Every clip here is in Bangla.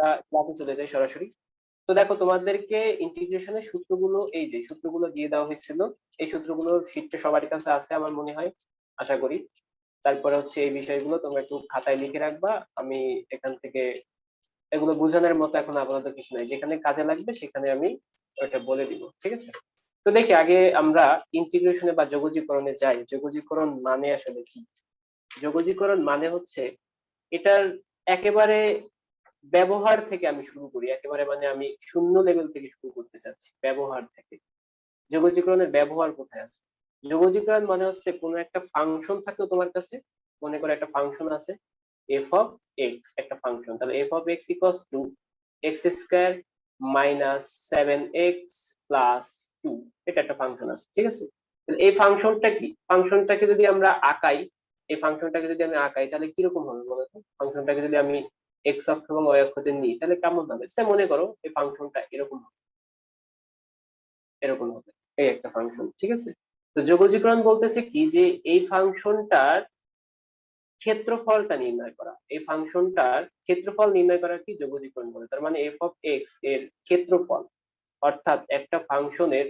আমরা ক্লাসে চলে যাই সরাসরি। তো দেখো তোমাদেরকে ইন্টিগ্রেশনের সূত্রগুলো, এই যে সূত্রগুলো দিয়ে দেওয়া হয়েছিল, এই সূত্রগুলো শীটটা সবার কাছে আছে আমার মনে হয়, আশা করি। তারপরে হচ্ছে এই বিষয়গুলো তোমরা একটু খাতায় লিখে রাখবা। আমি এখান থেকে এগুলো বোঝানোর মতো এখন আপাতত কিছু নাই, যেখানে কাজে লাগবে সেখানে আমি ওটা বলে দিব, ঠিক আছে? তো দেখি আগে আমরা ইন্টিগ্রেশনে বা যোগজীকরণে যাই। যোগজীকরণ মানে আসলে কি? যোগজীকরণ মানে হচ্ছে এটার একেবারে ব্যবহার থেকে আমি শুরু করি, একেবারে মানে আমি শূন্য লেভেল থেকে শুরু করতে চাচ্ছি, ব্যবহার থেকে। যোগজীকরণের ব্যবহার কোথায় আছে? যোগজীকরণ মানে হচ্ছে কোনো একটা ফাংশন থাকলো তোমার কাছে, মনে করো একটা ফাংশন আছে এফ অফ এক্স, একটা ফাংশন, তাহলে F of X equals two x square minus 7x plus 2, এটা একটা ফাংশন আছে, ঠিক আছে? এই ফাংশনটা কি? ফাংশনটাকে যদি আমরা আঁকাই, এই ফাংশনটাকে যদি আমি আঁকাই তাহলে কিরকম হবে বলতো? ফাংশনটাকে যদি আমি এক্স অক্ষ এবং ওয়াই অক্ষতে নিই তাহলে কেমন হবে? সে মনে করো এই ফাংশনটা এরকম হবে, এরকম হবে, এই একটা ফাংশন, ঠিক আছে? তো যোগজীকরণ বলতেছে কি, যে এই ফাংশনটার ক্ষেত্রফলটা নির্ণয় করা, এই ফাংশনটার ক্ষেত্রফল নির্ণয় করা কি যোগজীকরণ বলে। তার মানে এফ অফ এক্স এর ক্ষেত্রফল, অর্থাৎ একটা ফাংশনের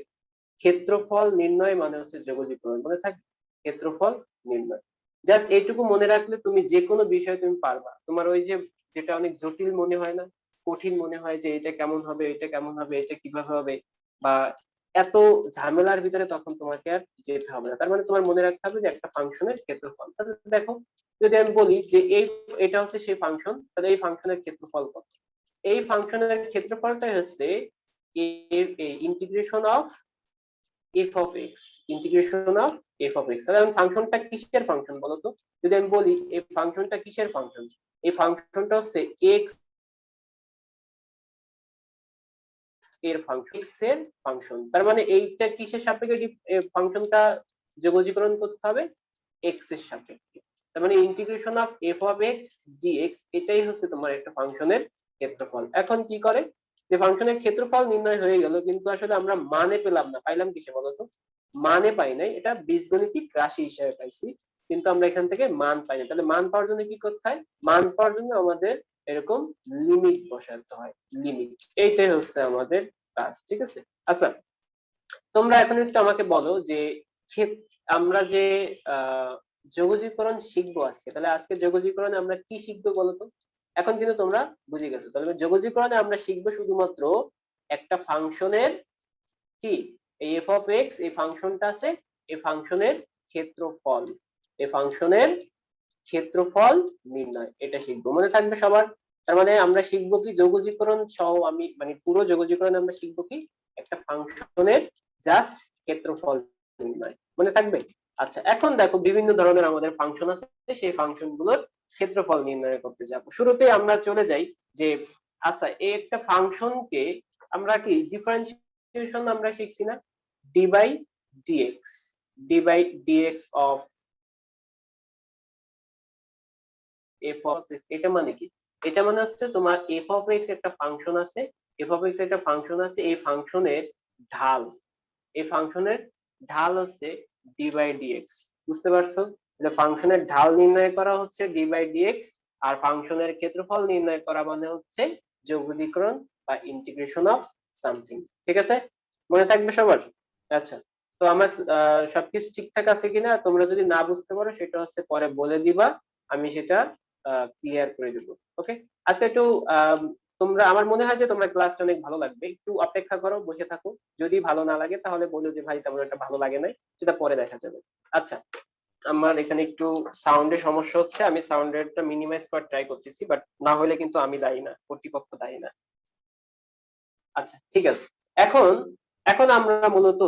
ক্ষেত্রফল নির্ণয় মানে হচ্ছে যোগজীকরণ। মনে থাকবে, ক্ষেত্রফল নির্ণয়। জাস্ট এইটুকু মনে রাখলে তুমি যে কোনো বিষয় তুমি পারবা। তোমার ওই যে যেটা অনেক জটিল মনে হয় না, কঠিন মনে হয় যে এটা কেমন হবে, এটা কেমন হবে, এটা কিভাবে হবে, বা এত ঝামেলার ভিতরে, তখন তোমাকে আর যেতে হবে না। তার মানে তোমার মনে রাখতে হবে যে একটা ফাংশনের ক্ষেত্রফল। তাহলে দেখো, যদি আমি বলি যে এই এটা হচ্ছে সেই ফাংশন, তাহলে এই ফাংশনের ক্ষেত্রফল কত? এই ফাংশনের ক্ষেত্রফলটাই হচ্ছে integration of F of x, integration of F of X. তাহলে ফাংশনটা কিসের ফাংশন বলতো? যদি আমি বলি এই ফাংশনটা কিসের ফাংশন, এই ফাংশনটা হচ্ছে এক্স এর ফাংশন, এক্স এর ফাংশন। তার মানে এইটা কিসের সাপেক্ষে ফাংশনটা যোগজীকরণ করতে হবে? এক্স এর সাপেক্ষে। তার মানে integration of F of X DX, এটাই হচ্ছে তোমার একটা ফাংশনের ক্ষেত্রফল। এখন কি করে, যে ফাংশনের ক্ষেত্রফল নির্ণয় হয়ে গেল, কিন্তু আসলে আমরা মানে পেলাম না, পাইলাম কিসে বলতো? মানে পাই নাই, এটা বীজগণিতিক রাশি হিসেবে পাইছি, কিন্তু আমরা এখান থেকে মান পাই না। তাহলে মান পাওয়ার জন্য কি করতে হয়? মান পাওয়ার জন্য আমাদের এরকম লিমিট বসাতে হয়, লিমিট। এইটাই হচ্ছে আমাদের কাজ, ঠিক আছে? আচ্ছা, তোমরা এখন একটু আমাকে বলো যে আমরা যে যোগজীকরণ শিখবো আজকে, তাহলে আজকে যোগজীকরণে আমরা কি শিখবো বলতো? এখন কিন্তু তোমরা বুঝে গেছো। তাহলে যোগজীকরণে আমরা শিখবো শুধুমাত্র একটা ফাংশনের কি, এই এফ অফ এক্স, এই ফাংশনটা আছে, এই ফাংশনের ক্ষেত্রফল, এই ফাংশনের ক্ষেত্রফল নির্ণয়, এটা শিখবো। মনে থাকবে সবার? তার মানে আমরা শিখবো কি, যোগজীকরণ সহ আমি মানে পুরো যোগজীকরণ আমরা শিখবো কি, একটা ফাংশনের জাস্ট ক্ষেত্রফল নির্ণয়। মনে থাকবে? আচ্ছা, এখন দেখো বিভিন্ন ধরনের আমাদের ফাংশন আছে, সেই ফাংশন গুলোর ক্ষেত্রফল নির্ণয় করতে যাবো। শুরুতে আমরা চলে যাই যে, আচ্ছা এই একটা ফাংশনকে আমরা কি ডিফারেন্সিয়েশন আমরা শিখছি না, D by DX, D by dx of F of X. এটা মানে কি? এটা মানে হচ্ছে তোমার এফ অফ এক্স একটা ফাংশন আছে, এফ অফ এক্স একটা ফাংশন আছে, এই ফাংশনের ঢাল, এই ফাংশনের ঢাল হচ্ছে ডি বাই ডিএক্স। বুঝতে পারছো? ফাংশনের ঢাল নির্ণয় করা হচ্ছে ডি বাই ডিএক্স, আর ফাংশনের ক্ষেত্রফল নির্ণয় করা মানে হচ্ছে যোগজীকরণ বা ইন্টিগ্রেশন অফ সামথিং। ঠিক আছে? মনে থাকবে সবার? আচ্ছা, তো আমার সবকিছু ঠিকঠাক আছে কিনা, তোমরা যদি না বুঝতে পারো সেটা হচ্ছে পরে বলে দিবা, আমি সেটা ক্লিয়ার করে দেবো। ওকে, আজকে একটু তোমরা, আমার মনে হয় যে তোমরা ক্লাসটা অনেক ভালো লাগবে, একটু অপেক্ষা করো, বসে থাকো। যদি ভালো না লাগে তাহলে বলো যে ভাই তেমন একটা ভালো লাগে নাই, সেটা পরে দেখা যাবে। আচ্ছা, আমার এখানে একটু সাউন্ডের সমস্যা হচ্ছে, আমি সাউন্ডেরটা মিনিমাইজ করার ট্রাই করতেছি, বাট না হলে কিন্তু আমি দায়ী না, কর্তৃপক্ষ দায়ী না। আচ্ছা ঠিক আছে, এখন এখন আমরা মূলত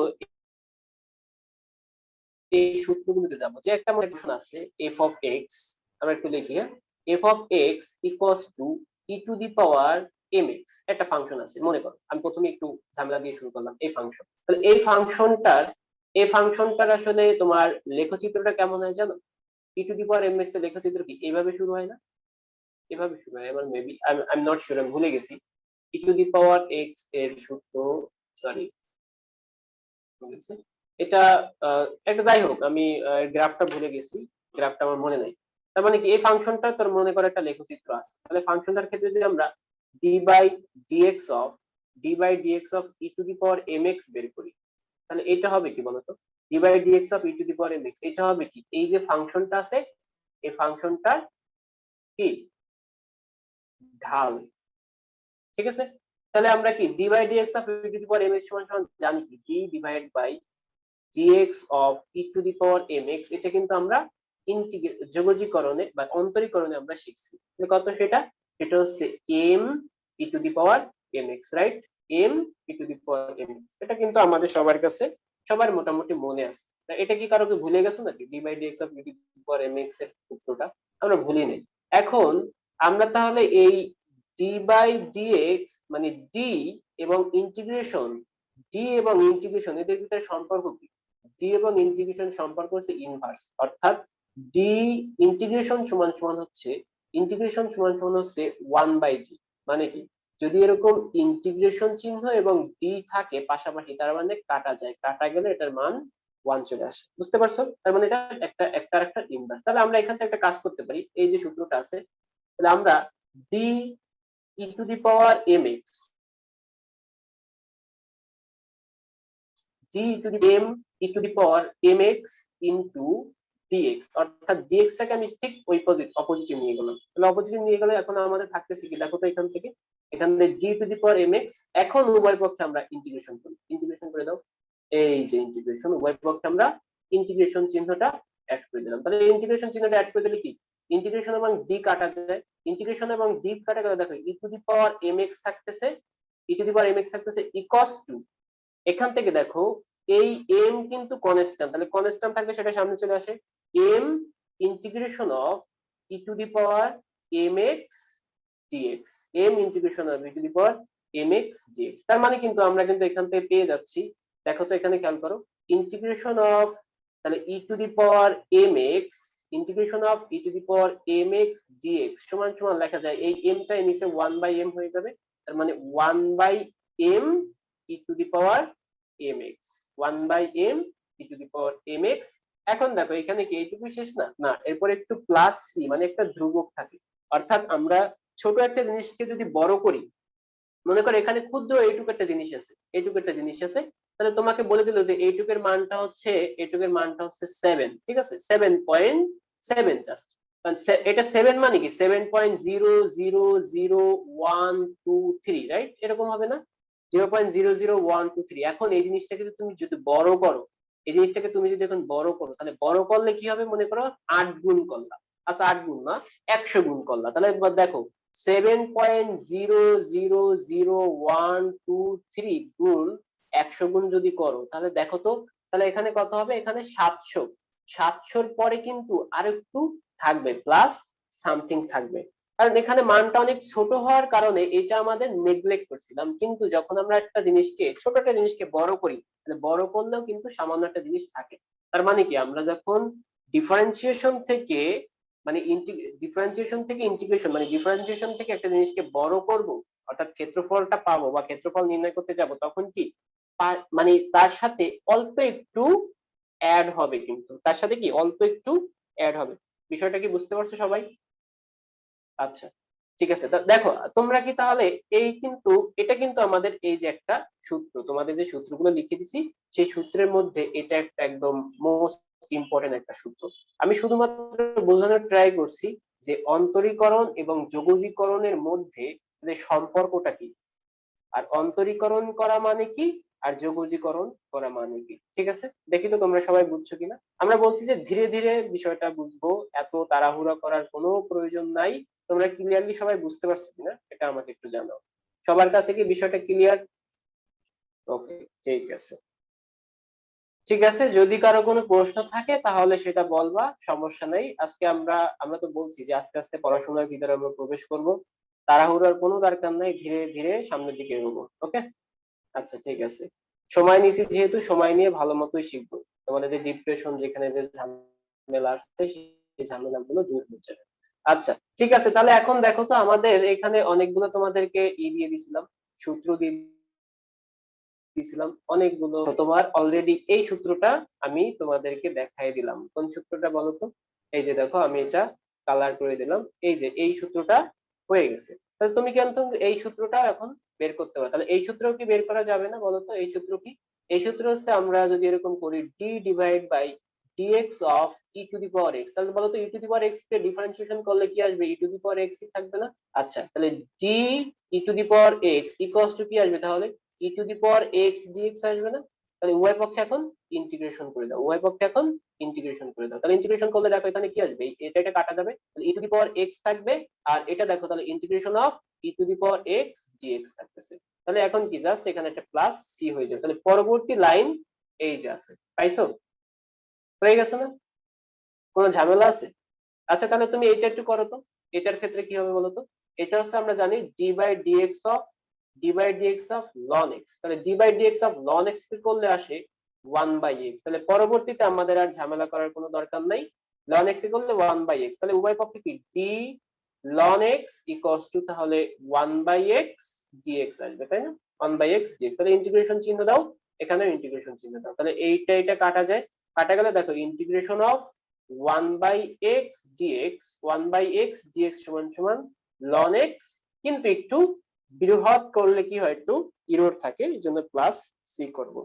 এই সূত্রগুলোতে যাবো। যে একটা ফাংশন আছে এফ অফ এক্স, আমরা একটু লিখি, F of X equals to E to the power M X, একটা ফাংশন আছে মনে করো। আমি প্রথমে একটু ঝামেলা দিয়ে শুরু করলাম, এই ফাংশন। তাহলে এই ফাংশনটার আসলে তোমার লেখচিত্রটা কেমন হয় জানো? E to the power M x এর লেখচিত্র কি এইভাবে শুরু হয় না? এভাবে শুরু হয়, আমার maybe I am not sure, আমি ভুলে গেছি। ই টু দি পাওয়ার এক্স এর সূত্র, সরি এটা একটা, যাই হোক আমি গ্রাফটা ভুলে গেছি, গ্রাফটা আমার মনে নাই। তার মানে কি, এই ফাংশনটা তোর মনে করে একটা লেখচিত্র আছে, তাহলে ফাংশনটার ক্ষেত্রে যদি আমরা d/dx of e to the power mx বের করি, তাহলে এটা হবে কি বলতো? d/dx of e to the power mx, এটা হবে কি? এই যে ফাংশনটা আছে, এই ফাংশনটার কি ঢাল, ঠিক আছে? তাহলে আমরা কি d/dx of e to the power mx সমান সমান জানি কি d divide by dx of e to the power mx, এটা কিন্তু আমরা যোগজীকরণে বা অন্তরীকরণে আমরা শিখছি। কত সেটা? সেটা হচ্ছে m e to the power mx, right? m e to the power mx, এটা কিন্তু আমাদের সবার কাছে সবার মোটামুটি মনে আছে। এটা কি কারোকে ভুলে গেছো নাকি? d/dx of e to the power mx এর সূত্রটা আমরা ভুলি নাই। এখন আমরা তাহলে এই d/dx মানে d এবং ইন্টিগ্রেশন, এদের ভিতরে সম্পর্ক কি? d এবং ইন্টিগ্রেশন সম্পর্ক হচ্ছে ইনভার্স, অর্থাৎ d ইন্টিগ্রেশন সমান সমান হচ্ছে 1/d। মানে কি? যদি এরকম ইন্টিগ্রেশন চিহ্ন এবং d থাকে পাশাপাশি, তার মানে কাটা যায়, কাটা গেলে এটার মান 1 চলে আসে। বুঝতে পারছো? তার মানে এটা একটা ইনভার্স। তাহলে আমরা এখান থেকে একটা কাজ করতে পারি, এই যে সূত্রটা আছে, তাহলে আমরা d e to the power mx d to the m e to the power mx into dx, অর্থাৎ dx টাকে আমি ঠিক ওই অপোজিটে নিয়ে গেলাম। তাহলে অপোজিটে নিয়ে গেলে এখন আমাদের থাকতেছে কি, দেখো তো এখান থেকে d to the power mx, এখন উভয় পক্ষে আমরা ইন্টিগ্রেশন করি, ইন্টিগ্রেশন করে দাও। এই যে ইন্টিগ্রেশন, উভয় পক্ষে আমরা ইন্টিগ্রেশন চিহ্নটা অ্যাড করে দিলাম। তাহলে ইন্টিগ্রেশন চিহ্নটা অ্যাড করে দিলে কি, ইন্টিগ্রেশন এবং d কাটা যায়, ইন্টিগ্রেশন এবং d কাটা গেলে দেখো e to the power mx থাকতেছে, ইকুয়ালস টু, এখান থেকে দেখো এই m কিন্তু কনস্ট্যান্ট, তাহলে কনস্ট্যান্ট থাকলে সেটা সামনে চলে আসে, m integration of e to the power mx dx, m integration of e to the power mx dx। তার মানে কিন্তু আমরা কিন্তু এখান থেকে পেয়ে যাচ্ছি, দেখো তো এখানে খেয়াল করো, ইন্টিগ্রেশন অফ, তাহলে e to the power mx, integration of e to the power mx dx সমান সমান লেখা যায়, এই m টা নিচে 1/m হয়ে যাবে, তার মানে 1/m e to the power mx, 1/m e to the power mx। এখন দেখো এখানে কি এইটুকু শেষ না, না এরপর একটু প্লাস c মানে একটা ধ্রুবক থাকে, অর্থাৎ আমরা ছোট একটা জিনিসকে যদি বড় করি, মনে করো এখানে ক্ষুদ্র এইটুকু একটা জিনিস আছে, তাহলে তোমাকে বলে দিল যে এইটুকের মানটা হচ্ছে, 7, ঠিক আছে, 7.7 জাস্ট, এটা 7 মানে কি 7.0000123, রাইট? এরকম হবে না, 0.00123। এখন এই জিনিসটাকে তুমি যদি বড় করো, তাহলে বড় করলে কি হবে, মনে করো 8 গুণ করলা, আচ্ছা 8 গুণ না 100 গুণ করলা, তাহলে একবার দেখো 7.0000123 গুণ 100 গুণ যদি করো, তাহলে দেখো তো, তাহলে এখানে কত হবে, এখানে 700 পরে কিন্তু আরেকটু থাকবে, প্লাস সামথিং থাকবে, কারণ এখানে মানটা অনেক ছোট হওয়ার কারণে এটা আমাদের নেগলেক্ট করছিলাম, কিন্তু যখন আমরা একটা জিনিসকে, ছোট একটা জিনিসকে বড় করি, তাহলে বড় করলেও কিন্তু সামান্য একটা জিনিস থাকে। তার মানে কি, আমরা যখন ডিফারেন্সিয়েশন থেকে মানে ইন্টিগ্রেশন, মানে ডিফারেন্সিয়েশন থেকে একটা জিনিসকে বড় করব, অর্থাৎ ক্ষেত্রফলটা পাবো বা ক্ষেত্রফল নির্ণয় করতে যাব, তখন কি মানে তার সাথে অল্প একটু অ্যাড হবে, কিন্তু তার সাথে কি অল্প একটু অ্যাড হবে। বিষয়টা কি বুঝতে পারছো সবাই? আচ্ছা ঠিক আছে, দেখো তোমরা কি তাহলে এটা কিন্তু আমাদের এই যে একটা সূত্র, তোমাদের যে সূত্রগুলো লিখে দিছি, সেই সূত্রের মধ্যে এটা একটা একদম মোস্ট ইম্পর্টেন্ট একটা সূত্র। আমি শুধুমাত্র বোঝানোর ট্রাই করছি যে অন্তরীকরণ এবং যোগজীকরণের মধ্যে সম্পর্কটা কি, আর অন্তরীকরণ করা মানে কি, আর যোগজীকরণ করা মানে কি। ঠিক আছে, দেখি তো তোমরা সবাই বুঝছো কিনা। আমরা বলছি যে ধীরে ধীরে বিষয়টা বুঝবো, এত তাড়াহুড়া করার কোনো প্রয়োজন নাই। তোমরা ক্লিয়ারলি সবাই বুঝতে পারছো কিনা এটা আমাকে একটু জানাও। সবার কাছে কি বিষয়টা ক্লিয়ার? ওকে, ঠিক আছে। ঠিক আছে, যদি কারো কোনো প্রশ্ন থাকে তাহলে সেটা বলবা, সমস্যা নেই। আজকে আমরা তো বলছি যে আস্তে আস্তে পড়াশোনার ভিতরে আমরা প্রবেশ করব, তাড়াহুড়ার কোনো দরকার নাই, ধীরে ধীরে সামনের দিকে এগোবো। ওকে, আচ্ছা ঠিক আছে। সময় নিয়েছি যেহেতু, সময় নিয়ে ভালো মতোই শিখবো, তোমাদের যে ডিপ্রেশন, যেখানে যে ঝামেলা আছে সেই ঝামেলাগুলো দূর হয়ে যাবে। আচ্ছা ঠিক আছে, তাহলে এখন দেখো তো, আমাদের এখানে অনেকগুলো তোমাদেরকে দিয়ে দিছিলাম, সূত্র দিয়ে দিয়েছিলাম অনেকগুলো, তোমার অলরেডি এই সূত্রটা আমি তোমাদেরকে দেখাই দিলাম। কোন সূত্রটা বলো তো? এই যে দেখো, আমি এটা কালার করে দিলাম, এই যে এই সূত্রটা হয়ে গেছে। তো তাহলে তুমি কিন্তু এই সূত্রটাও এখন বের করতে পারো। তাহলে এই সূত্রও কি বের করা যাবে না বলো তো? এই সূত্র কি? এই সূত্র হচ্ছে আমরা যদি এরকম করি d divide by dx of E to the power x, তাহলে বলো তো e to the power x কে ডিফারেন্সিয়েশন করলে কি আসবে? ই টু দি পাওয়ার এক্স থাকবে না? আচ্ছা, তাহলে d e to the power x equals to কি আসবে তাহলে? E to the power x dx আসবে না? তাহলে উভয় পক্ষে এখন ইন্টিগ্রেশন করে দাও, উভয় পক্ষে এখন ইন্টিগ্রেশন করে দাও। তাহলে ইন্টিগ্রেশন করলে দেখো এখানে কি আসবে? এটা কাটা যাবে, ই টু দি পাওয়ার এক্স থাকবে, আর এটা দেখো তাহলে integration of E to the power x DX থাকতেছে। তাহলে এখন কি জাস্ট এখানে একটা প্লাস সি হয়ে যাবে। তাহলে পরবর্তী লাইন এই যে আছে, পাইছো? হয়ে গেছে না? কোনো ঝামেলা আছে? আচ্ছা, তাহলে তুমি এটা একটু করো তো। এটার ক্ষেত্রে কি হবে বলো তো? এটা হচ্ছে আমরা জানি d by dx of ln x. তাহলে d by dx of ln x কি করলে আসে? 1/x। তাহলে পরবর্তীতে আমাদের আর ঝামেলা করার কোনো দরকার নাই। লন এক্স করলে 1/x, তাহলে উভয় পক্ষে কি ডি লন এক্স ইকুয়ালস টু তাহলে 1/x ডিএক্স আসবে, তাই না? 1/x dx. তাহলে ইন্টিগ্রেশন চিহ্ন দাও, এখানেও ইন্টিগ্রেশন চিহ্ন দাও। তাহলে এটা কাটা যায়, কাটা গেলে দেখো integration of 1/x dx, 1/x dx সমান সমান ln x, কিন্তু একটু বৃহৎ করলে কি হয়, একটু ইরর থাকে, এই জন্য প্লাস সি করব।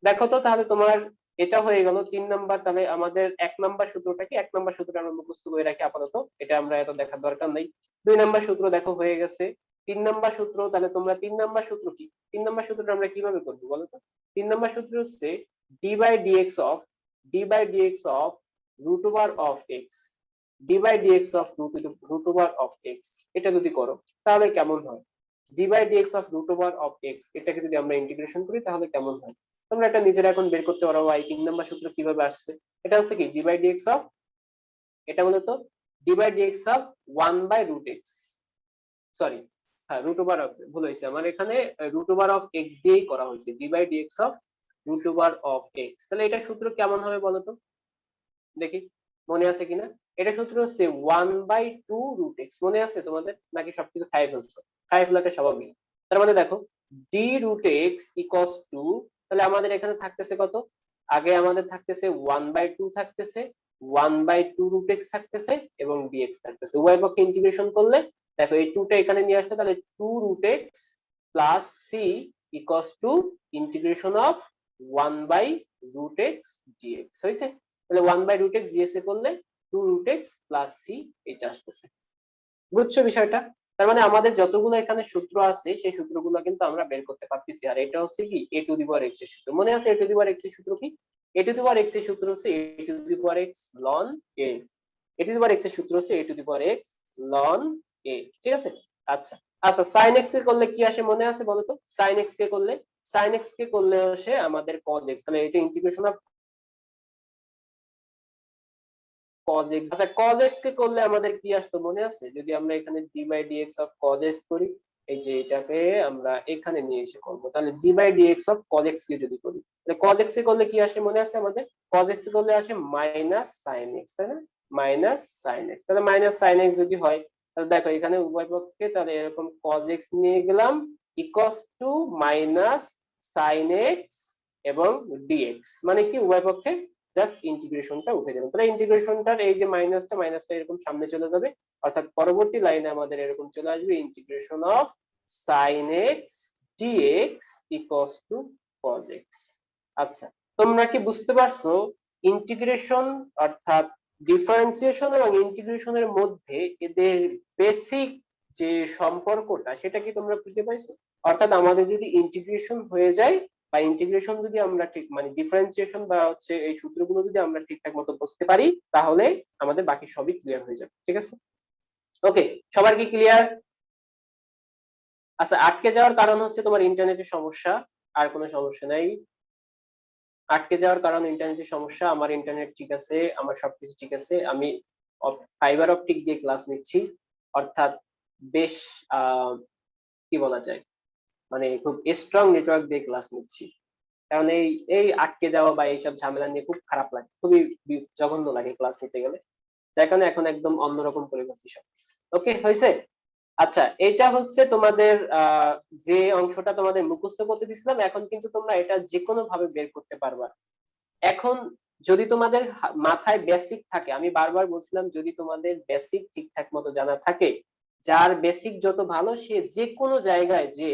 দেখো তো তাহলে তোমার এটা হয়ে গেল 3 নাম্বার। তাহলে আমাদের 1 নাম্বার সূত্রটা কি? 1 নাম্বার সূত্রটা আমরা মুখস্থ করে রাখি আপাতত, এটা আমরা এত দেখার দরকার নেই। 2 নাম্বার সূত্র দেখো হয়ে গেছে। 3 নাম্বার সূত্র, তাহলে তোমরা 3 নাম্বার সূত্র কি? 3 নাম্বার সূত্রটা আমরা কিভাবে করবো বলো তো? 3 নাম্বার সূত্র হচ্ছে D by dx of root over of X, D by dx of root over of X. এটা যদি করো তাহলে কেমন হয়? D by dx of root over of X, এটাকে যদি আমরা ইন্টিগ্রেশন করি তাহলে কেমন হয়? তোমরা এটা নিজেরা এখন বের করতে পারো। এই 3 নাম্বার সূত্র কিভাবে আসছে? এটা হচ্ছে কি ডি বাই ডিএক্স অফ, এটা বলতো D by dx of 1/√x, sorry, হ্যাঁ রুট ওভার অফ, ভুল হয়েছে আমার, এখানে রুট ওভার অফ এক্স দিয়েই করা হয়েছে, D by dx of root over of X. তাহলে এটা সূত্র কেমন হবে বলতো দেখি, মনে আছে কিনা? এটা সূত্র হচ্ছে 1/2√x। মনে আছে তোমাদের নাকি সবকিছু খাই ফেলছো? খাই ফেলাটা স্বাভাবিক। তার মানে দেখো d√x ইকুয়ালস টু, তাহলে আমাদের এখানে থাকতেছে কত? আগে আমাদের থাকতেছে 1/2 থাকতেছে, 1/2√x থাকতেছে এবং dx থাকতেছে। উভয় পক্ষে ইন্টিগ্রেশন করলে দেখো এই 2টা এখানে নিয়ে আসলে তাহলে 2√x plus c equals to integration of 1/√x dx হয়েছে। তাহলে 1/√x dx এ করলে 2√x প্লাস c এটা আসতেছে। বুঝছো বিষয়টা? তার মানে আমাদের যতগুলো এখানে সূত্র আছে সেই সূত্রগুলো কিন্তু আমরা বের করতে পারতেছি। আর এটা হচ্ছে কি a two the power x এর সূত্র। মনে আছে a two the power x এর সূত্র কি? a two the power x এর সূত্র হচ্ছে a two the power x ln a। a two the power x এর সূত্র হচ্ছে a two the power x ln a, ঠিক আছে? আচ্ছা আচ্ছা, sin x কে করলে কি আসে মনে আছে বলো তো? sin x কে করলে, sin x কে করলে আসে আমাদের cos x। তাহলে এই যে ইন্টিগ্রেশন অফ cos x, আচ্ছা cos x কে করলে আমাদের কি আসতো মনে আছে? যদি আমরা এখানে d by dx of cos x করি, এই যে এটাকে আমরা এখানে নিয়ে এসে করবো, তাহলে d by dx of cos x কে যদি করি, তাহলে cos x কে করলে কি আসে মনে আছে আমাদের? cos x কে করলে আসে মাইনাস sin x, তাই না? মাইনাস sin x, তাহলে মাইনাস sin x যদি হয় তাহলে দেখো এখানে উভয় পক্ষে তাহলে এরকম cos x নিয়ে গেলাম equals to minus sin x এবং dx, মানে কি উভয় পক্ষে জাস্ট ইন্টিগ্রেশনটা উঠে যাবে। তাহলে ইন্টিগ্রেশনটার এই যে মাইনাসটা এরকম সামনে চলে যাবে, অর্থাৎ পরবর্তী লাইনে আমাদের এরকম চলে আসবে integration of sin x dx equals two cos x। আচ্ছা, তোমরা কি বুঝতে পারছো ইন্টিগ্রেশন অর্থাৎ ডিফারেন্সিয়েশন এবং ইন্টিগ্রেশনের মধ্যে এদের বেসিক যে সম্পর্কটা সেটা কি তোমরা খুঁজে পাইছো? অর্থাৎ আমাদের যদি ইন্টিগ্রেশন হয়ে যায় বা ইন্টিগ্রেশন যদি আমরা ঠিক মানে ডিফারেন্সিয়েশন বা হচ্ছে এই সূত্রগুলো যদি আমরা ঠিকঠাক মতো বুঝতে পারি তাহলে আমাদের বাকি সবই ক্লিয়ার হয়ে যাবে, ঠিক আছে? ওকে, সবার কি ক্লিয়ার? আচ্ছা, আটকে যাওয়ার কারণ হচ্ছে তোমার ইন্টারনেটের সমস্যা, আর কোনো সমস্যা নাই। আটকে যাওয়ার কারণ ইন্টারনেটের সমস্যা, আমার ইন্টারনেট ঠিক আছে, আমার সবকিছু ঠিক আছে। আমি ফাইবার অপটিক দিয়ে ক্লাস নিচ্ছি, অর্থাৎ বেশ কি বলা যায়, মানে খুব স্ট্রং নেটওয়ার্ক দিয়ে ক্লাস নিচ্ছি। কারণ এই এই আটকে যাওয়া বা এইসব ঝামেলা নিয়ে খুব খারাপ লাগে, খুবই জঘন্য লাগে ক্লাস নিতে গেলে। যার কারণে এখন একদম অন্যরকম করে করছি সব। ওকে, হয়েছে? আচ্ছা, এটা হচ্ছে তোমাদের যে অংশটা তোমাদের মুখস্থ করতে দিছিলাম, এখন কিন্তু তোমরা এটা যে কোনো ভাবে বের করতে পারবা। এখন যদি তোমাদের মাথায় বেসিক থাকে, আমি বারবার বলছিলাম যদি তোমাদের বেসিক ঠিকঠাক মতো জানা থাকে যার বেসিক যত ভালো সে যে কোনো জায়গায় যে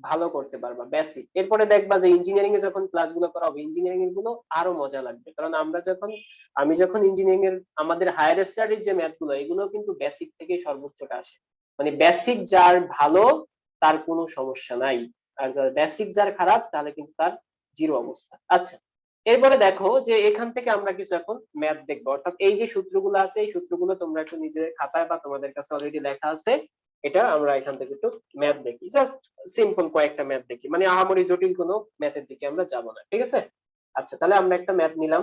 ভালো করতে পারবা বেসিক। এরপরে দেখবা যে ইঞ্জিনিয়ারিং এ যখন ক্লাসগুলো করা হবে, ইঞ্জিনিয়ারিং এর গুলো আরো মজা লাগবে, কারণ আমি যখন ইঞ্জিনিয়ারিং এর আমাদের হায়ার স্টাডিজ যে ম্যাথ গুলো, এগুলো কিন্তু বেসিক থেকে সর্বোচ্চটা আসে। মানে বেসিক যার ভালো তার কোনো সমস্যা নাই, আর বেসিক যার খারাপ তাহলে কিন্তু তার জিরো অবস্থা। আচ্ছা, এরপরে দেখো যে এখান থেকে আমরা কিছু এখন ম্যাথ দেখবো, অর্থাৎ এই যে সূত্রগুলো আছে এই সূত্রগুলো তোমরা একটু নিজেদের খাতায় বা তোমাদের কাছে অলরেডি লেখা আছে, এটা আমরা এখান থেকে একটু ম্যাথ দেখি, জাস্ট সিম্পল কয়েকটা ম্যাথ দেখি, মানে আহামরি জটিল কোনো ম্যাথের দিকে আমরা যাব না, ঠিক আছে? আচ্ছা, তাহলে আমরা একটা ম্যাথ নিলাম।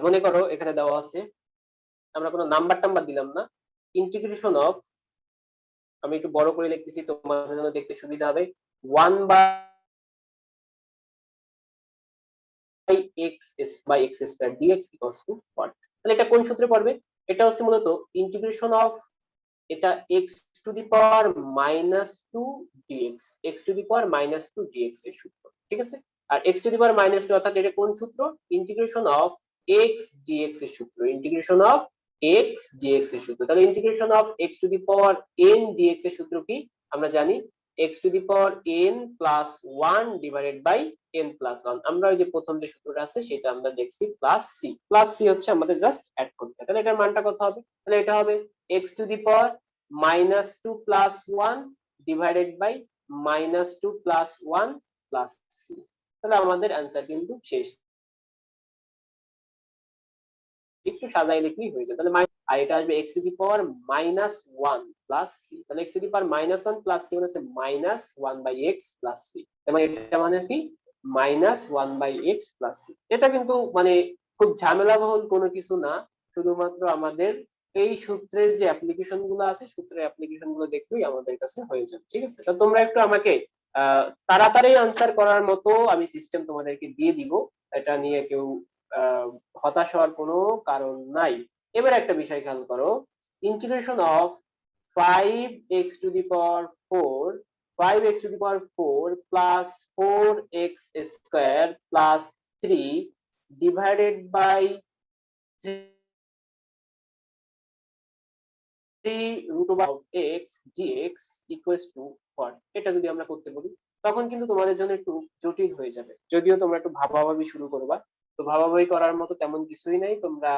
মনে করো এখানে দেওয়া আছে, আমরা কোনো নাম্বার টাম্বার দিলাম না, ইন্টিগ্রেশন অফ, আমি একটু বড় করে লিখতেছি তোমাদের জন্য দেখতে সুবিধা হবে, 1/x/x² dx equals to what? তাহলে এটা কোন সূত্রে পড়বে? এটা হচ্ছে মূলত ইন্টিগ্রেশন অফ, এটা x⁻² dx, x⁻² dx এর সূত্র, ঠিক আছে? আর x⁻², অর্থাৎ এটা কোন সূত্র? ইন্টিগ্রেশন অফ x dx এর সূত্র, ইন্টিগ্রেশন অফ x dx এর সূত্র। তাহলে ইন্টিগ্রেশন অফ x⁻n dx এর সূত্র কি আমরা জানি, x⁻n + 1 ডিভাইডেড বাই n + 1। আমরা ওই যে প্রথম যে সূত্রটা আছে সেটা আমরা দেখছি প্লাস সি হচ্ছে আমাদের জাস্ট অ্যাড করতে। তাহলে এটার মানটা কত হবে? তাহলে এটা হবে x⁻² -2 + 1 divided by -2 + 1 plus C. তাহলে আমাদের অ্যান্সার কিন্তু শেষ, একটু সাজাই লিখলেই হয়ে যাবে। তাহলে আর এটা আসবে x⁻1 প্লাস সি, তাহলে x⁻1 প্লাস সি মানে হচ্ছে -1/x প্লাস সি, মানে এটা মানে কি -1/x প্লাস সি। এটা কিন্তু মানে খুব ঝামেলাবহুল কোনো কিছু না, শুধুমাত্র আমাদের এই সূত্রের যে অ্যাপ্লিকেশন গুলো আছে সূত্রের অ্যাপ্লিকেশন গুলো দেখলেই আমাদের কাছে হয়ে যাবে, ঠিক আছে? তো তোমরা একটু আমাকে তাড়াতাড়ি আনসার করার মতো আমি সিস্টেম তোমাদেরকে দিয়ে দিব, এটা নিয়ে কেউ হতাশ হওয়ার কোনো কারণ নাই। এবার একটা বিষয় খেয়াল করো, integration of 5x⁴ plus 4x² plus 3 divided by 3√x dx equals to what? এটা যদি আমরা করতে বলি তখন কিন্তু তোমাদের জন্য একটু জটিল হয়ে যাবে, যদিও তোমরা একটু ভাবাভাবি শুরু করবা। তো ভাবাভাবি করার মতো তেমন কিছুই নাই, তোমরা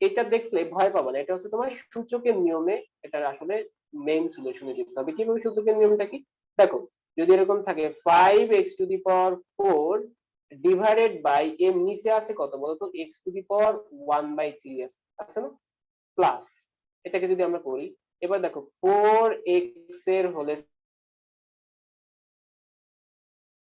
এটা দেখলে ভয় পাবা না, এটা হচ্ছে তোমার সূচকের নিয়মে এটার আসলে মেইন সলিউশনে যেতে হবে। কিভাবে সূচকের নিয়মটা কি? দেখো, যদি এরকম থাকে 5x⁴ ডিভাইডেড বাই এর নিচে আছে কত বলতো, x⁻1/3 আছে না, প্লাস এটাকে যদি আমরা করি, এবার দেখো 4x এর হোল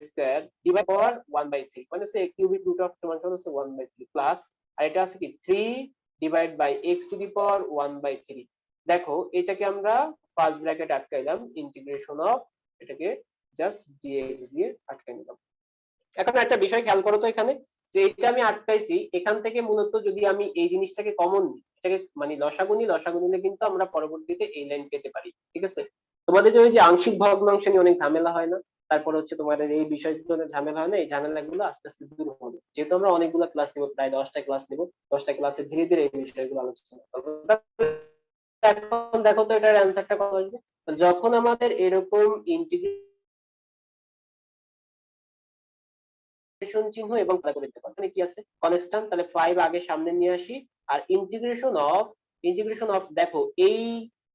স্কয়ার ডিভাইড পাওয়ার 1/3 মানে হচ্ছে কিউবিক রুট অফ সমান সমান হচ্ছে 1/3 প্লাস, আর এটা আছে কি 3 ডিভাইড বাই x⁻1/3। দেখো এটাকে আমরা ফার্স্ট ব্র্যাকেট আটকাইলাম, ইন্টিগ্রেশন অফ, এটাকে জাস্ট dx দিয়ে আটকাই নিলাম। এখন একটা বিষয় খেয়াল করো তো, এখানে যে এটা আমি আটকাইছি, এখান থেকে মূলত যদি আমি এই জিনিসটাকে কমন নিই, এটাকে মানে লসাগু নিলে কিন্তু আমরা পরবর্তীতে এই লাইন পেতে পারি, ঠিক আছে? তোমাদের যে ওই যে আংশিক ভগ্নাংশ নিয়ে অনেক ঝামেলা হয় না, তারপর হচ্ছে তোমাদের এই বিষয়গুলো ঝামেলা হয় না, এই ঝামেলাগুলো আস্তে আস্তে দূর হবে, যেহেতু আমরা অনেকগুলো ক্লাস নিব, প্রায় 10টা ক্লাস নিব, 10টা ক্লাসে ধীরে ধীরে এই বিষয়গুলো আলোচনা করবো। এখন দেখো তো এটার অ্যান্সারটা কত আসবে, যখন আমাদের এরকম ইন্টিগ্রেশন চিহ্ন এবং করতে পারবো, মানে কি আছে কনস্ট্যান্ট, তাহলে 5 আগে সামনে নিয়ে আসি, আর ইন্টিগ্রেশন অফ দেখো এই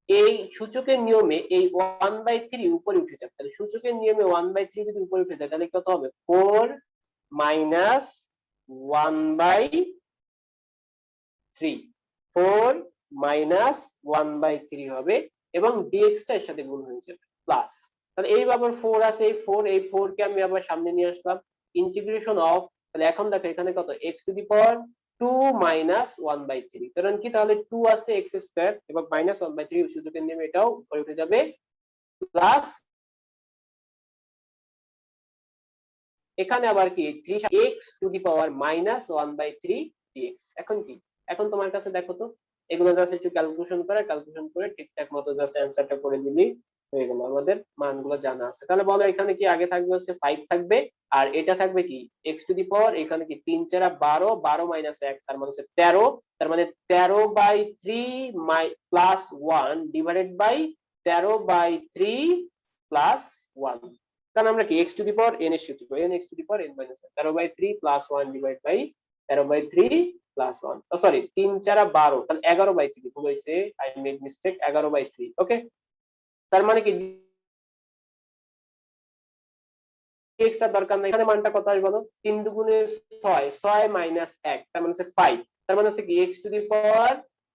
এই সূচকের নিয়মে এই 1/3 উপরে উঠে যাবে, তাহলে সূচকের নিয়মে 1/3 যদি উপরে উঠে যায় তাহলে কত হবে, 4 মাইনাস 1/3, 4 মাইনাস 1/3 হবে, এবং dx টা এর সাথে গুণ হয়ে যাবে প্লাস, তাহলে এই আবার 4 আছে, এই 4 কে আমি আবার সামনে নিয়ে আসলাম, ইন্টিগ্রেশন অফ, তাহলে এখন দেখো এখানে কত, x⁻2 মাইনাস 1/3, কারণ কি তাহলে 2 আছে x² এবং মাইনাস 1/3 সূচকের নিয়মে এটাও উপরে উঠে যাবে, প্লাস এখানে আবার কি 3x⁻−1/3 dx। এখন কি, এখন তোমার কাছে দেখো তো, এগুলো জাস্ট একটু ক্যালকুলেশন করে ঠিকঠাক মতো জাস্ট অ্যান্সারটা করে দিবি। হয়ে গেল, আমাদের মানগুলো জানা আছে। তাহলে বলো এখানে কি আগে থাকবে হচ্ছে 5 থাকবে, আর এটা থাকবে কি x টু দি পাওয়ার, এখানে কি 3 4 12, 12 মাইনাস 1 তার মানে হচ্ছে 13, তার মানে 13/3 প্লাস 1 ডিভাইডেড বাই 13/3 প্লাস 1। কারণ আমরা কি x to the power n এর সূত্র n x to the power n minus 1, 13/3 plus 1 divide by 13/3 plus 1, sorry 3 4 12, তাহলে 11/3 ভুল হয়েছে, আই মেড মিস্টেক, 11/3। ওকে, তার মানে কি x এর দরকার নাই, এখানে মানটা কত আসবে বলো, 3 দুগুণে 6, 6 মাইনাস 1 তার মানে হচ্ছে 5, তার মানে হচ্ছে কি x to the power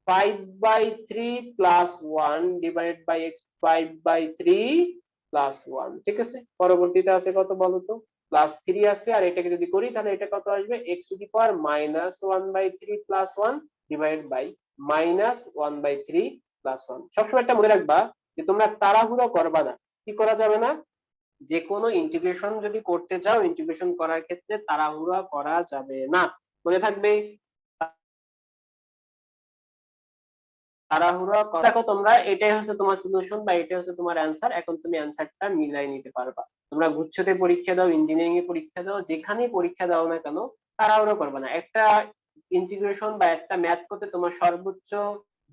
5/3 plus 1 divided by x 5/3 plus 1। ঠিক আছে, পরবর্তীতে আছে কত বলো তো, প্লাস 3 আছে, আর এটাকে যদি করি তাহলে এটা কত আসবে, x to the power minus 1/3 plus 1 divided by minus 1/3 plus 1। সবসময় একটা মনে রাখবা যে তোমরা তাড়াহুড়ো করবা না, কি করা যাবে না, যে কোনো ইন্টিগ্রেশন যদি করতে চাও, ইন্টিগ্রেশন করার ক্ষেত্রে তাড়াহুড়া করা যাবে না, মনে থাকবে। তাড়াহুড়া দেখো তোমরা, এটাই হচ্ছে তোমার সলিউশন বা এটাই হচ্ছে তোমার অ্যান্সার। এখন তুমি অ্যান্সারটা মিলাই নিতে পারবা। তোমরা গুচ্ছতে পরীক্ষা দাও, ইঞ্জিনিয়ারিং এ পরীক্ষা দাও, যেখানেই পরীক্ষা দাও না কেন, তাড়াহুড়ো করবে না। একটা ইন্টিগ্রেশন বা একটা ম্যাথ করতে তোমার সর্বোচ্চ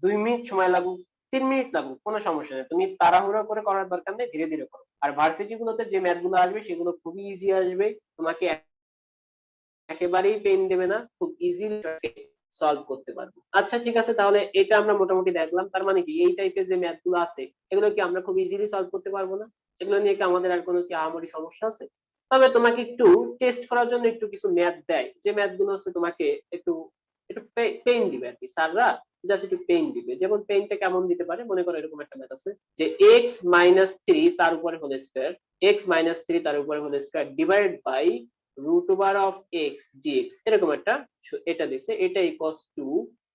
2 মিনিট সময় লাগুক, 3 মিনিট লাগুক, কোনো সমস্যা নেই। তুমি তাড়াহুড়ো করে করার দরকার নেই, ধীরে ধীরে করো। আর ভার্সিটি গুলোতে যে ম্যাথ গুলো আসবে সেগুলো খুবই ইজি আসবে, তোমাকে একেবারেই পেইন দেবে না, খুব ইজিলি সলভ করতে পারবো। আচ্ছা ঠিক আছে, তাহলে এটা আমরা মোটামুটি দেখলাম। তার মানে কি এই টাইপের যে ম্যাথ গুলো আছে এগুলো কি আমরা খুব ইজিলি সলভ করতে পারবো না? এগুলো নিয়ে কি আমাদের আর কোনো কি আহামরি সমস্যা আছে? তবে তোমাকে একটু টেস্ট করার জন্য একটু কিছু ম্যাথ দেয়, যে ম্যাথ গুলো হচ্ছে তোমাকে একটু একটু পেইন দিবে আর কি, স্যাররা জাস্ট একটু পেইন দিবে। যেমন পেইনটা কেমন দিতে পারে, মনে করো এরকম একটা ম্যাথ আছে যে x-3 তার উপরে হোল স্কয়ার, x-3 তার উপরে whole square divided by root over of X DX, এরকম একটা এটা দিছে, এটা ইকুয়ালস টু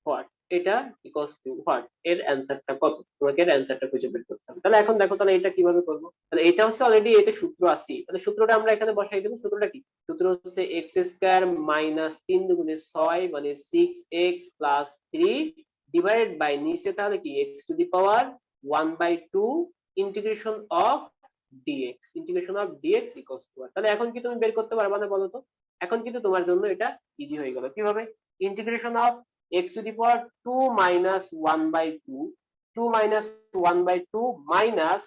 হোয়াট, এটা ইকুয়ালস টু হোয়াট, এর অ্যান্সারটা কত, তোমাকে এর অ্যান্সারটা খুঁজে বের করতে হবে। তাহলে এখন দেখো, তাহলে এটা কিভাবে করবো, তাহলে এটা হচ্ছে অলরেডি এটা সূত্র আছে, তাহলে সূত্রটা আমরা এখানে বসাই দেবো। সূত্রটা কি, সূত্র হচ্ছে এক্স স্কয়ার মাইনাস 3 দুগুণে 6 মানে 6x প্লাস 3 ডিভাইডেড বাই নিচে তাহলে কি x two the power 1/2 integration of dx, integration of dx equals to. তাহলে এখন কি তুমি বের করতে পারবা না বলো তো? এখন কিন্তু তোমার জন্য এটা ইজি হয়ে গেল। কিভাবে, integration of x to the power 2 minus 1/2, 2 minus 1/2 minus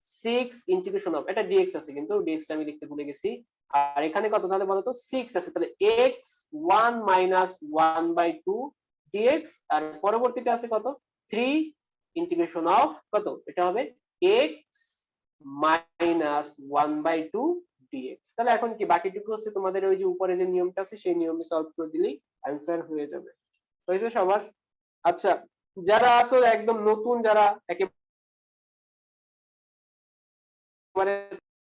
6 integration of, এটা dx আছে কিন্তু dx টা আমি লিখতে ভুলে গেছি। আর এখানে কত তাহলে বলো তো, 6 আছে, তাহলে x 1 মাইনাস 1/2 dx, আর পরবর্তীতে আছে কত, 3 ইন্টিগ্রেশন অফ কত, এটা হবে x মাইনাস 1/2 dx। তাহলে এখন কি বাকিটুকু হচ্ছে তোমাদের ওই যে উপরে যে নিয়মটা আছে সেই নিয়মে সলভ করে দিলেই অ্যান্সার হয়ে যাবে। হয়েছে সবার? আচ্ছা, যারা আসলে একদম নতুন, যারা একেবারে,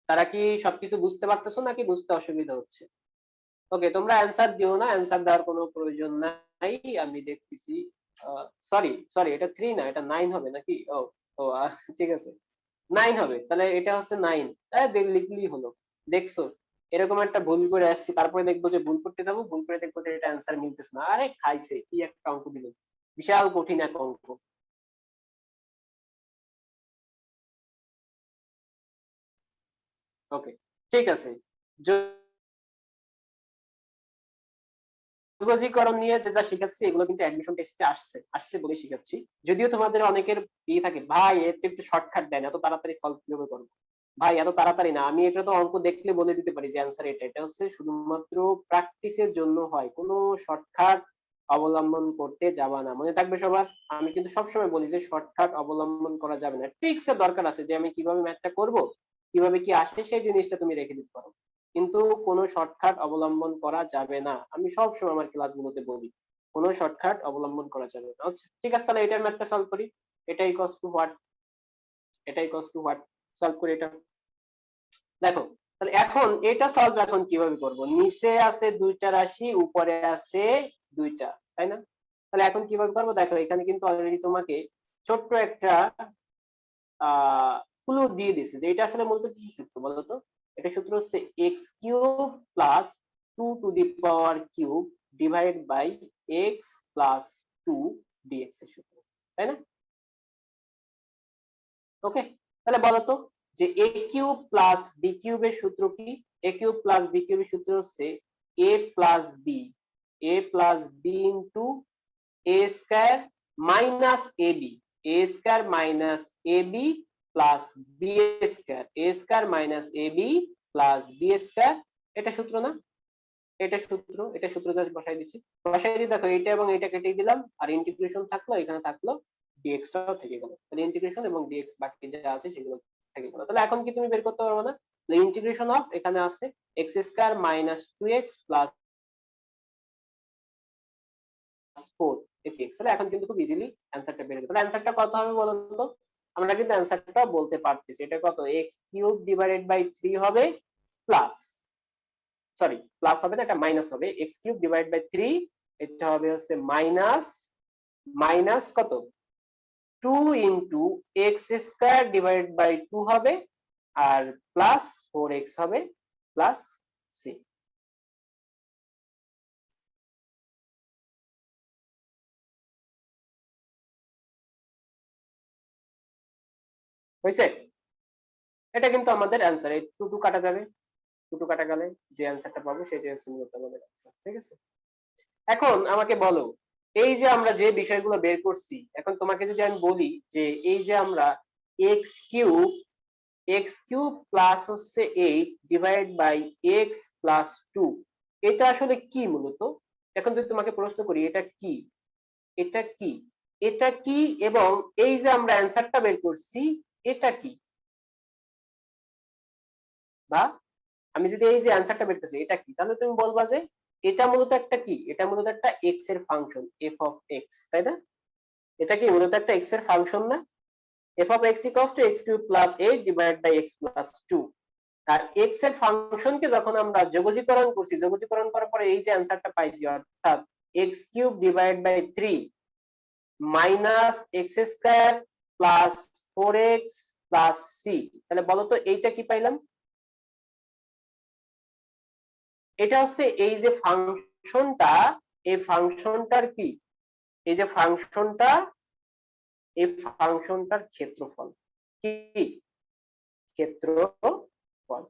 তারা কি সবকিছু বুঝতে পারতেছো নাকি বুঝতে অসুবিধা হচ্ছে? ওকে, তোমরা অ্যান্সার দিও না, অ্যান্সার দেওয়ার কোনো প্রয়োজন নাই, আমি দেখতেছি। সরি সরি, এটা 3 না, এটা 9 হবে নাকি? ও ও ঠিক আছে, 9 হবে, তাহলে এটা হচ্ছে 9, লিখলেই হলো। দেখছো, এরকম একটা ভুল করে আসছি, তারপরে দেখবো যে ভুল করতে যাবো, ভুল করে দেখবো যে এটা অ্যান্সার মিলতেছে না, আরে খাইছে, কি একটা অঙ্ক দিল, বিশাল কঠিন এক অঙ্ক। ওকে, ঠিক আছে। যোগজীকরণ নিয়ে যে যা শিখাচ্ছি এগুলো কিন্তু অ্যাডমিশন টেস্টে আসছে আসছে বলে শিখাচ্ছি। যদিও তোমাদের অনেকের থাকে, ভাই এতে একটু শর্টকাট দেন, এত তাড়াতাড়ি সলভ কিভাবে করবো? ভাই এত তাড়াতাড়ি না, আমি এটা তো অঙ্ক দেখলে বলে দিতে পারি যে অ্যান্সার এটা। এটা হচ্ছে শুধুমাত্র প্র্যাকটিসের জন্য হয়, কোনো শর্টকাট অবলম্বন করতে যাবা না, মনে থাকবে সবার। আমি কিন্তু সবসময় বলি যে শর্টকাট অবলম্বন করা যাবে না, ট্রিক্স এর দরকার আছে, যে আমি কিভাবে ম্যাথটা করব, কিভাবে কি আসে সেই জিনিসটা তুমি রেখে দিতে পারো, কিন্তু কোনো শর্টকাট অবলম্বন করা যাবে না। আমি সবসময় আমার ক্লাসগুলোতে বলি কোনো শর্টকাট অবলম্বন করা যাবে না। আচ্ছা ঠিক আছে, তাহলে এটার ম্যাথটা সলভ করি। এটা ইকুয়ালস টু হোয়াট, এটা ইকুয়ালস টু হোয়াট, সলভ করি এটা। দেখো, তাহলে এখন এটা সলভ এখন কিভাবে করব, নিচে আছে দুইটা রাশি, উপরে আছে দুইটা, তাই না? তাহলে এখন কিভাবে করবো, দেখো এখানে কিন্তু অলরেডি তোমাকে ছোট্ট একটা ক্লু দিয়ে দিছে যে এটা আসলে মূলত কি সূত্র বলতো। এটা সূত্র হচ্ছে X cube plus 2 to the power cube divide by X plus 2 DX এর সূত্র, তাই না? ওকে, তাহলে বলো তো যে a কিউব প্লাস b কিউবের সূত্র কি? a কিউব প্লাস b কিউবের সূত্র হচ্ছে a plus b into a square minus ab, a square minus ab plus b square, a square minus ab plus b square. এটা সূত্র না? এটা সূত্র জাস্ট বসাই দিছি। বসাই দিয়ে দেখো এটা এবং এটা কেটে দিলাম, আর ইন্টিগ্রেশন থাকলো, এখানে থাকলো dx টাও থেকে গেল। তাহলে ইন্টিগ্রেশন এবং dx বাকি যা আছে সেগুলো থেকে গেল। তাহলে এখন কি তুমি বের করতে পারবে না? তাহলে ইন্টিগ্রেশন অফ এখানে আছে x square minus 2x plus 4x। তাহলে এখন কিন্তু খুব ইজিলি অ্যানসারটা বের হয়ে যাবে। তাহলে অ্যানসারটা কত হবে বলো তো? আমরা কিন্তু অ্যানসারটা বলতে পারতেছি। এটা কত? x কিউব ডিভাইডেড বাই 3 হবে প্লাস, সরি প্লাস হবে না, এটা মাইনাস হবে। x কিউব ডিভাইড বাই 3 এটা হবে হচ্ছে মাইনাস কত? 2 into x square divide by 2 হবে, আর প্লাস 4x হবে প্লাস c। হয়েছে? এটা কিন্তু আমাদের অ্যানসার। এই 2 কাটা যাবে, 2 কাটা গেলে যে অ্যানসারটা পাবো সেটাই হচ্ছে মূলত আমাদের অ্যানসার। ঠিক আছে? এখন আমাকে বলো, এই যে আমরা যে বিষয়গুলো বের করছি, এখন তোমাকে যদি আমি বলি যে এই যে আমরা x কিউব প্লাস হচ্ছে 8 ডিভাইড বাই x প্লাস 2, এটা আসলে কি মূলত? এখন যদি তোমাকে প্রশ্ন করি এটা কি, এটা কি, এটা কি, এবং এই যে আমরা অ্যানসারটা বের করছি এটা কি, বা আমি যদি এই যে অ্যানসারটা বের করছি এটা কি, তাহলে তুমি বলবা যে এটা মূলত একটা কি, এটা মূলত একটা x এর ফাংশন f অফ x, তাই না? এটা কি মূলত একটা x এর ফাংশন না? f of x equals to x cube plus 8 divided by x plus 2। R x এর ফাংশনকে যখন আমরা যোগজীকরণ করছি, যোগজীকরণ করার পরে এই যে অ্যানসারটা পাইছি, অর্থাৎ x cube divided by 3 minus x square plus 4x plus c। তাহলে বলো তো এইটা কি পাইলাম? এটা হচ্ছে এই যে ফাংশনটা, এই ফাংশনটার কি, এই যে ফাংশনটা, এই ফাংশনটার ক্ষেত্রফল। কি ক্ষেত্রফল?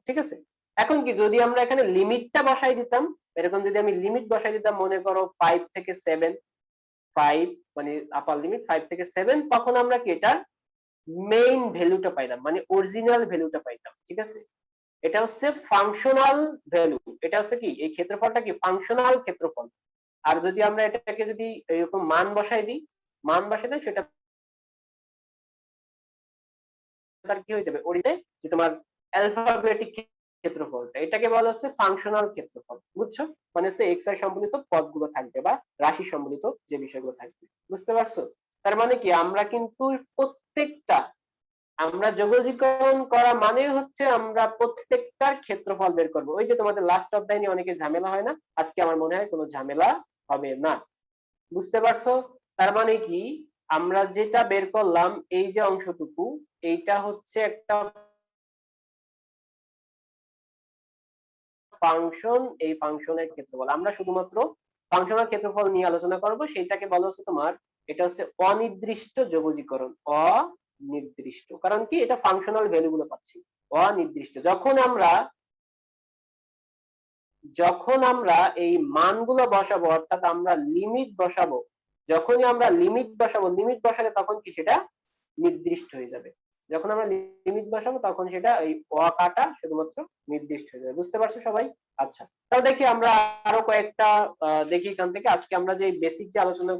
ঠিক আছে? এখন কি যদি আমরা এখানে লিমিটটা বসাই দিতাম, এরকম যদি আমি লিমিট বসাই দিতাম, মনে করো 5 থেকে 7, 5 মানে আপার লিমিট 5 থেকে 7, তখন আমরা কি এটা মেইন ভ্যালুটা পাইতাম, মানে অরিজিনাল ভ্যালুটা পাইতাম। ঠিক আছে? এটা হচ্ছে ফাংশনাল ভ্যালু। এটা হচ্ছে কি, এই ক্ষেত্রফলটা কি ফাংশনাল ক্ষেত্রফল। আর যদি আমরা এটাকে যদি এরকম মান বসাই দিই, সেটা তার কি হয়ে যাবে, অরিজিনাল যে তোমার অ্যালফাবেটিক ক্ষেত্রফলটা, এটাকে বলা হচ্ছে ফাংশনাল ক্ষেত্রফল। বুঝছো? মানে হচ্ছে এক্স আই সম্বলিত পদগুলো থাকবে বা রাশি সম্বলিত যে বিষয়গুলো থাকবে। বুঝতে পারছো? তার মানে কি আমরা কিন্তু প্রত্যেকটা, আমরা যোগজীকরণ করা মানে হচ্ছে আমরা প্রত্যেকটার ক্ষেত্রফল বের করব। ওই যে তোমাদের লাস্ট অধ্যায়ে অনেকে ঝামেলা হয় না, আজকে আমার মনে হয় কোনো ঝামেলা হবে না। বুঝতে পারছো? তার মানে কি আমরা যেটা বের করলাম এই যে অংশটুকু, এইটা হচ্ছে একটা ফাংশন, এই ফাংশনের ক্ষেত্রফল। আমরা শুধুমাত্র ফাংশনের ক্ষেত্রফল নিয়ে আলোচনা করব, সেটাকে বলা হচ্ছে তোমার, এটা হচ্ছে অনির্দিষ্ট যোগজীকরণ। অনির্দিষ্ট কারণ কি, এটা ফাংশনাল ভ্যালু গুলো পাচ্ছি। অনির্দিষ্ট যখন আমরা এই মানগুলো বসাবো, অর্থাৎ আমরা লিমিট বসাবো, যখনই আমরা লিমিট বসালে তখন কি সেটা নির্দিষ্ট হয়ে যাবে। যখন আমরা লিমিট বসাবো তখন সেটা এই কাটা শুধুমাত্র নির্দিষ্ট হয়ে যাবে। বুঝতে পারছো সবাই? আচ্ছা, তাহলে দেখি আমরা আরো কয়েকটা দেখি এখান থেকে। আজকে আমরা যে বেসিক যে আলোচনা